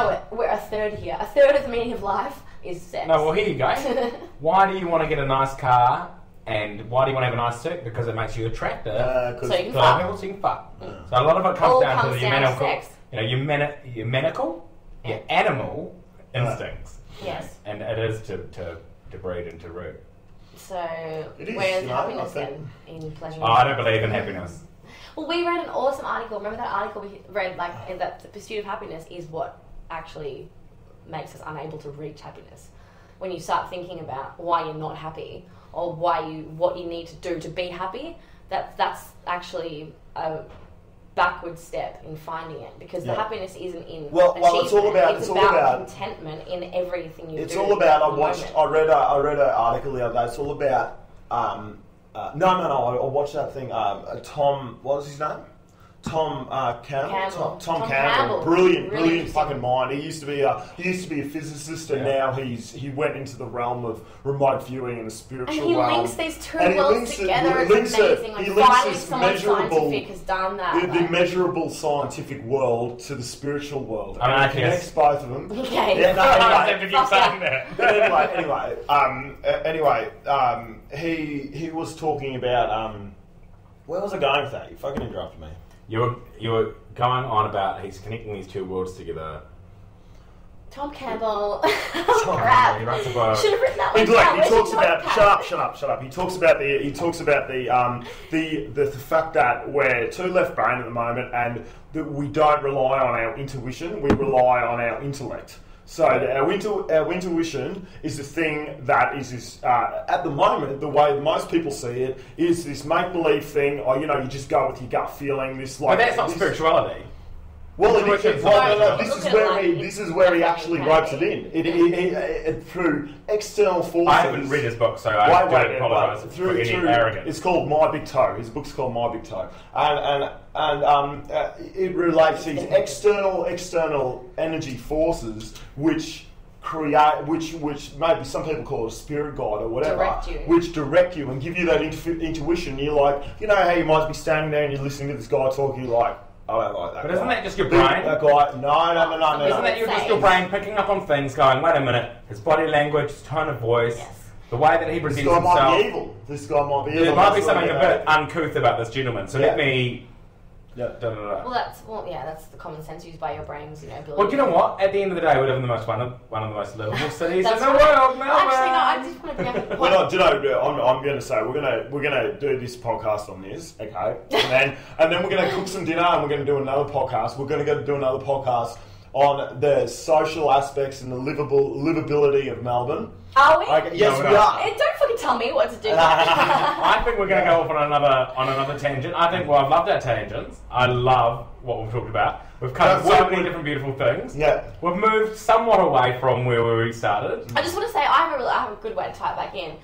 No, we're a third here. A third of the meaning of life is sex. No, well, here you go. Why do you want to get a nice car and why do you want to have a nice suit? Because it makes you attractive. So you can fuck. So you can fuck. So a lot of it comes down to your medical, sex. your medical, your animal instincts. Yes. And it is to breed and to root. So where's happiness then in pleasure? Oh, I don't believe in happiness. Well, we read an awesome article. Remember that article we read, that the pursuit of happiness is what actually makes us unable to reach happiness. When you start thinking about why you're not happy or what you need to do to be happy, that's actually a backward step in finding it, because the happiness isn't in achievement. It's about contentment in everything you do. It's all about. I read an article the other day. It's all about. I watched that thing. Tom, what was his name? Tom Campbell. Tom Campbell. Brilliant fucking mind. He used to be a physicist, and now he went into the realm of remote viewing and the spiritual realm. And he links these two worlds together. It's amazing. Finally, someone scientific has done that. The measurable scientific world to the spiritual world. And he connects both of them. Okay. He was talking about where was I going with that? You fucking interrupted me. You were going on about he's connecting these two worlds together. Tom Campbell. Crap. Should have written that one down. He talks about shut up. He talks about the fact that we're too left brain at the moment, and that we don't rely on our intuition. We rely on our intellect. So our intuition is the thing that is this, at the moment, the way most people see it, is this make-believe thing, or, you just go with your gut feeling. But that's not spirituality. Well, this is where he actually ropes it in. It through external forces. I haven't read his book, so I do apologise for any arrogance. It's called My Big Toe. His book's called My Big Toe, and it relates these external energy forces which create, which maybe some people call it a spirit guide or whatever, which direct you and give you that intuition. You're like, how you might be standing there and you're listening to this guy talking, you're like, I don't like that. But isn't that just your brain? That guy, no. Isn't that just your brain picking up on things, going, wait a minute, his body language, his tone of voice, the way that he presents himself. This guy might be evil. There might be something a bit uncouth about this gentleman. So let me. Well, that's the common sense used by your brain's, ability. Well, you know what? At the end of the day, we live in one of the most livable cities in the world, Melbourne. Actually, no. I just want to bring up a point. I'm going to say we're going to do this podcast on this, okay? And then we're going to cook some dinner, and we're going to do another podcast. We're going to do another podcast on the social aspects and the livability of Melbourne. Are we? Yes, we are. Don't fucking tell me what to do. I think we're going to go off on another tangent. I've loved our tangents. I love what we've talked about. We've covered so many different beautiful things. Yeah. We've moved somewhat away from where we started. I just want to say I have a good way to tie it back in.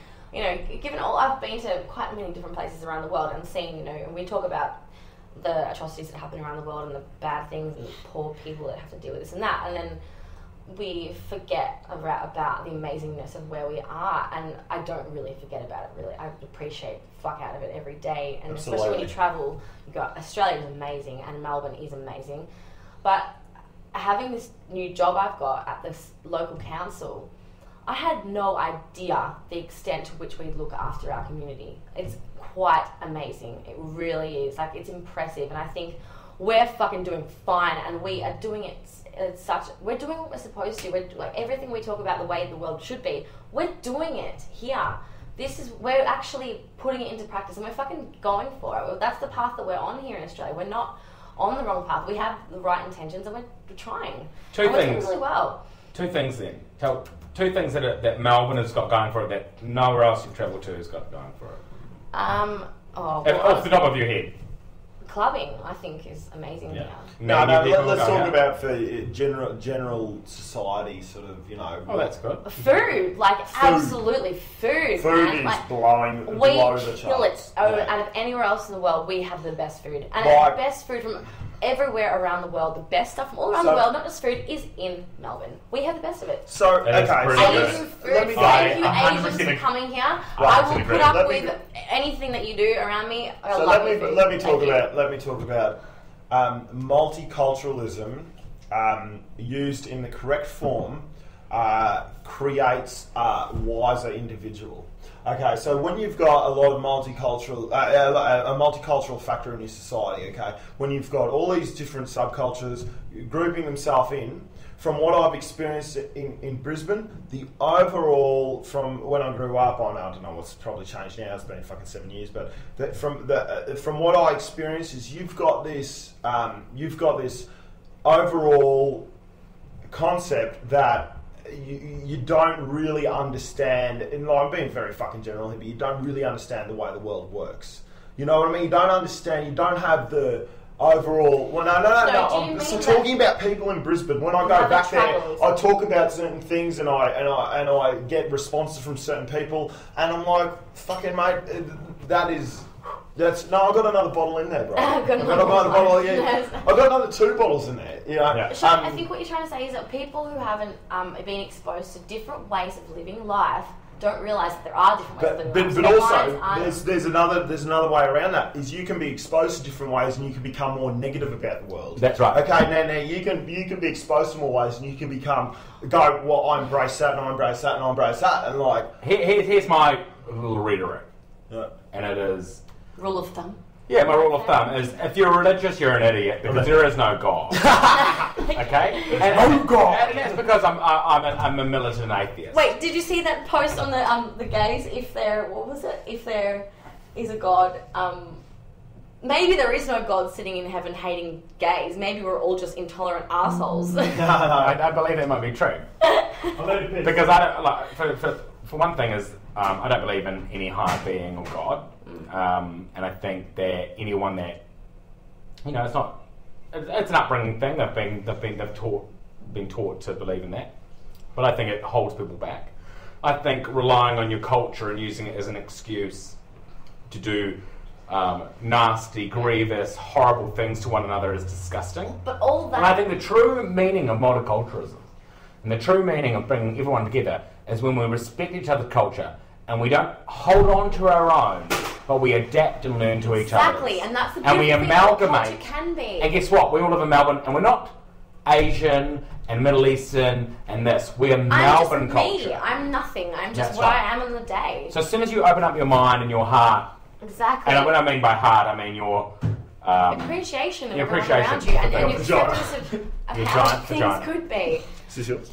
Given I've been to quite many different places around the world and seen, and we talk about the atrocities that happen around the world and the bad things and the poor people that have to deal with this and that, and then we forget about the amazingness of where we are, and I don't really forget about it, really. I appreciate the fuck out of it every day, and Absolutely. Especially when you travel, Australia is amazing, and Melbourne is amazing, but having this new job I've got at this local council, I had no idea the extent to which we look after our community. It's quite amazing. It really is. It's impressive, and I think we're fucking doing fine, and we are doing it. We're doing what we're supposed to. We're everything we talk about the way the world should be. We're doing it here. We're actually putting it into practice, and we're fucking going for it. That's the path that we're on here in Australia. We're not on the wrong path. We have the right intentions, and we're trying. We're doing really well. Two things then. Two things that Melbourne has got going for it that nowhere else you've travelled to has got going for it. Off the top of your head. Clubbing, I think, is amazing now. Let's talk about for general society, sort of, Oh, that's good. Food, absolutely food. Food is below the chart. We kill it. Out of anywhere else in the world, we have the best food, and the best food from everywhere around the world. The best stuff from all around the world, not just food, is in Melbourne. We have the best of it. So, Asian food. Thank you, Asians, for coming here. I will put up with anything that you do around me. Let me talk about multiculturalism used in the correct form, creates a wiser individual. Okay, so when you've got a lot of a multicultural factor in your society, okay, when you've got all these different subcultures grouping themselves in, from what I've experienced in Brisbane, the overall, from when I grew up, I don't know what's probably changed now, it's been fucking 7 years, but from what I experienced is you've got this overall concept that you don't really understand, and I'm being very fucking general here, but you don't really understand the way the world works. You know what I mean? You don't understand, you don't have the overall... Well, no. I'm talking about people in Brisbane. When I go back there, I talk about certain things and I get responses from certain people, and I'm like, fucking mate, I've got another bottle in there, bro. I've got another bottle. Yeah. I've got another 2 bottles in there. You know? Yeah. Sean, I think what you're trying to say is that people who haven't been exposed to different ways of living life don't realise that there are different ways of living life. But also, there's another way around that. Is you can be exposed to different ways, and you can become more negative about the world. That's right. Okay, now you can be exposed to more ways, and you can I embrace that, and I embrace that, and I embrace that, and like. Here's my little redirect, and it is. Rule of thumb. Yeah, my rule of thumb is if you're religious, you're an idiot because there is no God. Okay? No God. And that's because I'm a militant atheist. Wait, did you see that post on the gays? If there is a God, maybe there is no God sitting in heaven hating gays. Maybe we're all just intolerant assholes. No, I believe that might be true. Because I don't like for one thing is I don't believe in any higher being or God. And I think that anyone that, it's an upbringing thing. They've been taught to believe in that, but I think it holds people back. I think relying on your culture and using it as an excuse to do nasty, grievous, horrible things to one another is disgusting. But all that. And I think the true meaning of multiculturalism and the true meaning of bringing everyone together is when we respect each other's culture and we don't hold on to our own, but we adapt and learn to each other. Exactly, and that's the beautiful thing amalgamate. Culture can be. And guess what? We all live in Melbourne, and we're not Asian and Middle Eastern and this. We're Melbourne culture. I'm nothing. I'm just what I am on the day. So as soon as you open up your mind and your heart, exactly. And what I mean by heart, I mean your appreciation of everyone around you, and your acceptance of how things could be. This is yours.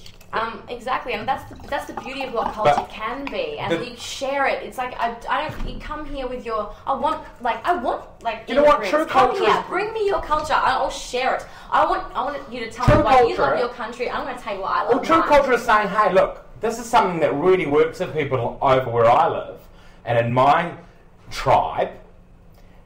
Exactly, and that's the beauty of what culture can be, and we share it. It's like I don't. You come here with your. I want. You know what? True culture. Come here, bring me your culture. I'll share it. I want you to tell me why you love your country. I'm going to tell you what I love. Well, true culture is saying, hey, look, this is something that really works for people over where I live, and in my tribe.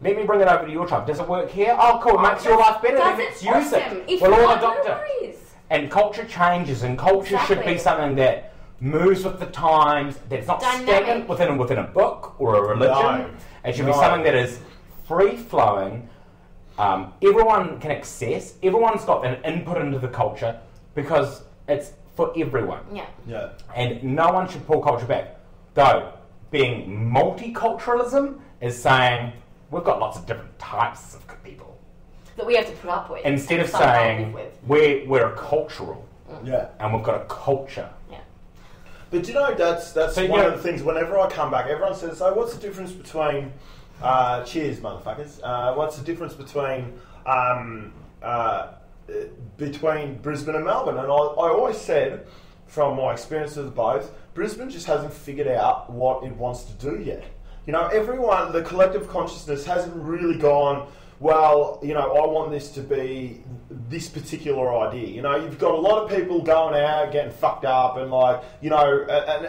Let me bring it over to your tribe. Does it work here? Oh, cool. It makes your life better. Let's use it. We'll all adopt it. And culture changes, and culture should be something that moves with the times, that's not stagnant within a book or a religion. No. It should be something that is free-flowing, everyone can access, everyone's got an input into the culture because it's for everyone. Yeah. And no one should pull culture back. Though, being multiculturalism is saying, we've got lots of different types of people. That we have to put up with. Instead of saying we're a cultural, and we've got a culture. Yeah. But you know that's one of the things. Whenever I come back, everyone says, "So what's the difference between cheers, motherfuckers? What's the difference between Brisbane and Melbourne?" And I always said, from my experience of both, Brisbane just hasn't figured out what it wants to do yet. You know, everyone, the collective consciousness hasn't really gone, well, you know, I want this to be this particular idea. You know, you've got a lot of people going out, getting fucked up, and like, you know,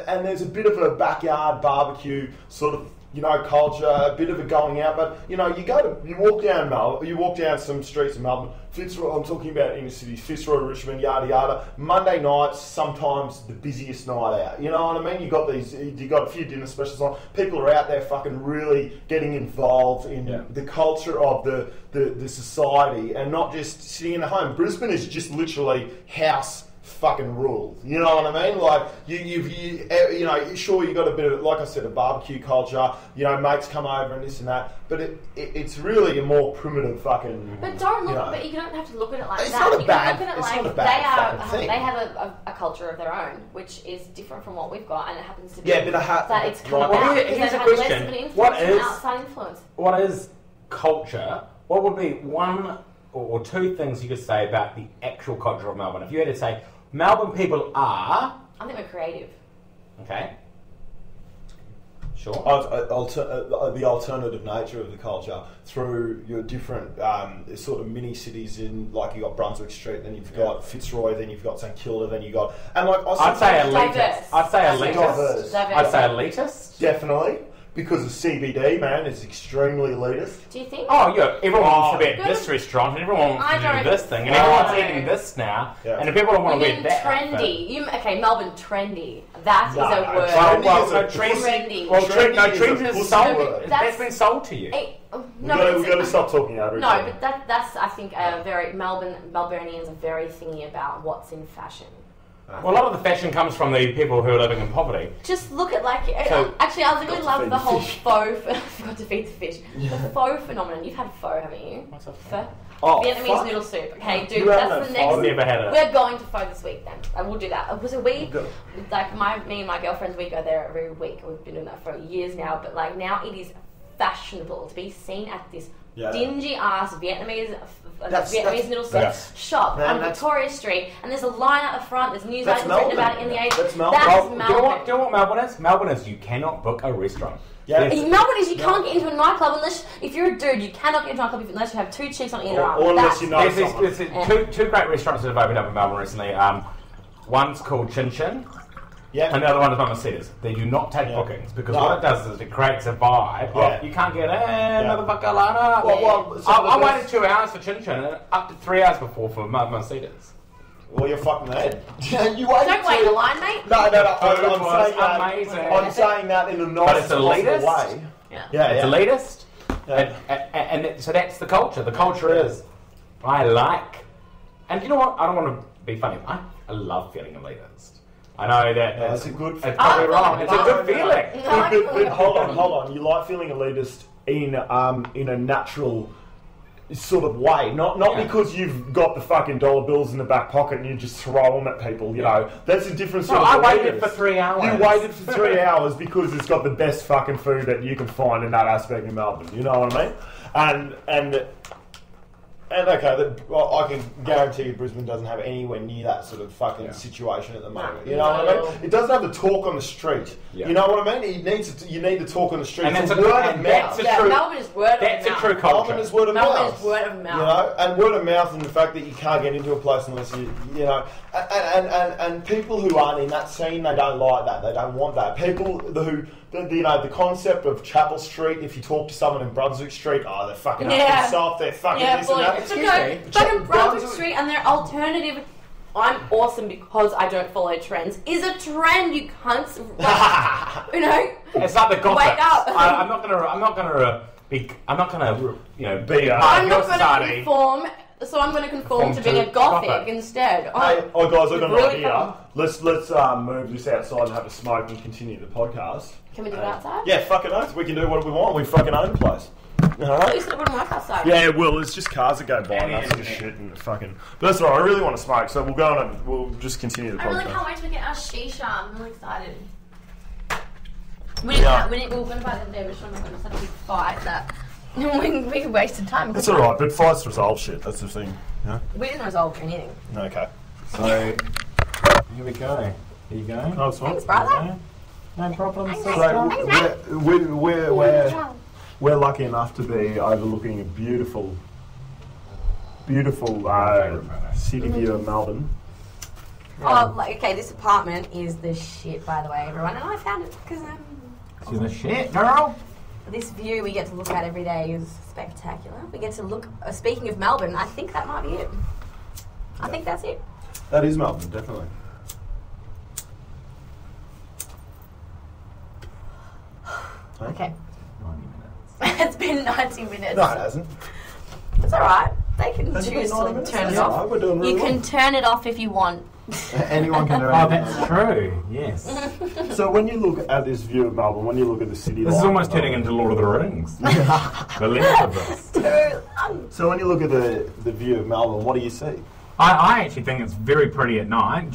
and there's a bit of a backyard barbecue sort of, you know, culture, a bit of a going out. But you know, you walk down some streets in Melbourne, Fitzroy. I'm talking about inner cities, Fitzroy, Richmond, yada yada. Monday nights, sometimes the busiest night out. You know what I mean? You got a few dinner specials on. People are out there fucking really getting involved in the culture of the society, and not just sitting in the home. Brisbane is just literally house fucking rules. You know what I mean? Like you know, sure you got a bit of, like I said, a barbecue culture. You know, mates come over and this and that, but it's really a more primitive fucking. But don't look. But you don't have to look at it like it's that. Not a you bad, can look at it it's like not a bad fucking thing. they have a culture of their own, which is different from what we've got, and it happens to be but that it's come about Well, because here's they've a had question. less of an influence What from is- outside influence. What is culture? What would be one or two things you could say about the actual culture of Melbourne? If you had to say, Melbourne people are... I think we're creative. Okay. Sure. The alternative nature of the culture through your different sort of mini cities in, like you got Brunswick Street, then you've got Fitzroy, then you've got St Kilda, then you got, and like I'd say elitist. Diverse. I'd say elitist. Diverse. I'd say elitist. Definitely, because the CBD, man, is extremely elitist. Do you think? Oh, yeah, everyone wants to be at this restaurant, and everyone wants to do this thing, and everyone's eating this now, and the people don't want to wear that. Trendy. Okay, Melbourne trendy. That is a word. Trendy. Trendy is sold. That's been sold to you. We've got to stop talking over each other. No, but that's I think a very Melburnians are very thingy about what's in fashion. Well, a lot of the fashion comes from the people who are living in poverty. Just look at So- actually, I really love feed the the whole fish. faux. I forgot to feed the fish. The faux phenomenon. You've had pho, haven't you? What's up? Pho? Oh, Vietnamese fuck. noodle soup. Okay, dude, You that's haven't the had pho? I've next. never had it. We're going to pho this week then. And we'll do that. So we, Good. like me and my girlfriends, we go there every week. We've been doing that for years now. But like now it is fashionable to be seen at this dingy ass Vietnamese noodle soup shop on Victoria Street, and there's a line out the front. There's news items written about it in the age. That's Melbourne. That's Do you Melbourne. know what Melbourne is? Melbourne is you cannot book a restaurant. Yeah. There's- Melbourne is you can't get into a nightclub unless, if you're a dude, you cannot get into a nightclub unless you have two chicks on either arm. Or unless That's- you know There's someone. two great restaurants that have opened up in Melbourne recently. One's called Chin Chin, Yeah. and the other one is Mamacitas. They do not take bookings because No. what it does is it creates a vibe of you can't get in, motherfucker, Lana. So I the waited best- 2 hours for Chin Chin and up to 3 hours before for Mamacitas. Well, you're fucking mad. You waited Don't wait in line, mate. No, Food was amazing. I'm saying that in the But it's nicest possible elitist. way. Yeah. It's elitist, and so that's the culture. The culture is, I like, and you know what? I don't want to be funny. I love feeling elitist. I know that That's a good. it's probably wrong. It's a good feeling. But hold on. You like feeling elitist in a natural sort of way, not because you've got the fucking dollar bills in the back pocket and you just throw them at people. You know, that's a different sort No, of. I waited elitist. for 3 hours. You waited for 3 hours because it's got the best fucking food that you can find in that aspect of Melbourne. You know what I mean? And okay, I can guarantee you Brisbane doesn't have anywhere near that sort of fucking situation at the moment. You know what I mean? It doesn't have the talk on the street. Yeah. You know what I mean? You need the talk on the street. And it's that's a a word and of that's mouth. a true. Melbourne is word of That's a mouth. true culture. Melbourne is word of Melbourne mouth. is word of mouth. You know, and word of mouth, and the fact that you can't get into a place unless you know, and people who aren't in that scene, they don't like that. They don't want that. People who. The concept of Chapel Street, if you talk to someone in Brunswick Street, they're fucking up themselves, they're fucking this and that. But no, fucking Brunswick Street and their alternative, I'm awesome because I don't follow trends, is a trend, you cunts. Like, you know? It's like the gothics. Wake up. I'm not gonna be I'm not your going to society. conform, so I'm going to conform to being a gothic instead. Hey, guys, I've got an really idea. Let's move this outside and have a smoke and continue the podcast. Can we do it outside? Yeah, fucking oath. We can do what we want. We fucking own the place. Alright? You said it wouldn't work outside. Yeah, well, it's just cars that go by and that sort of shit and fucking. But that's alright. I really want to smoke, so we'll go on and we'll just continue the podcast. I really can't wait to get our shisha. I'm really excited. We were going to buy them there, but I'm not going to have a big fight that we wasted time. That's alright, but fights resolve shit. That's the thing. Yeah? We didn't resolve anything. Okay. So here we go. Here you go. Oh, it's Thanks, brother. No problem. So we're lucky enough to be overlooking a beautiful city view of Melbourne. Oh, okay, this apartment is the shit, by the way, everyone. And I found it because She's the shit, girl. this view we get to look at every day is spectacular. We get to look, speaking of Melbourne, I think that might be it. I think that's it. That is Melbourne, definitely. Okay. 90 minutes. It's been 90 minutes. No, it hasn't. It's alright. They can Has it choose been 90 to minutes? turn it That's off. alright, we're doing really You can turn it off if you want. Anyone can do it. Oh, that's true. Yes. So when you look at this view of Melbourne, when you look at the city, This is almost turning into Lord of the Rings. The length of this. So when you look at the view of Melbourne, what do you see? I actually think it's very pretty at night.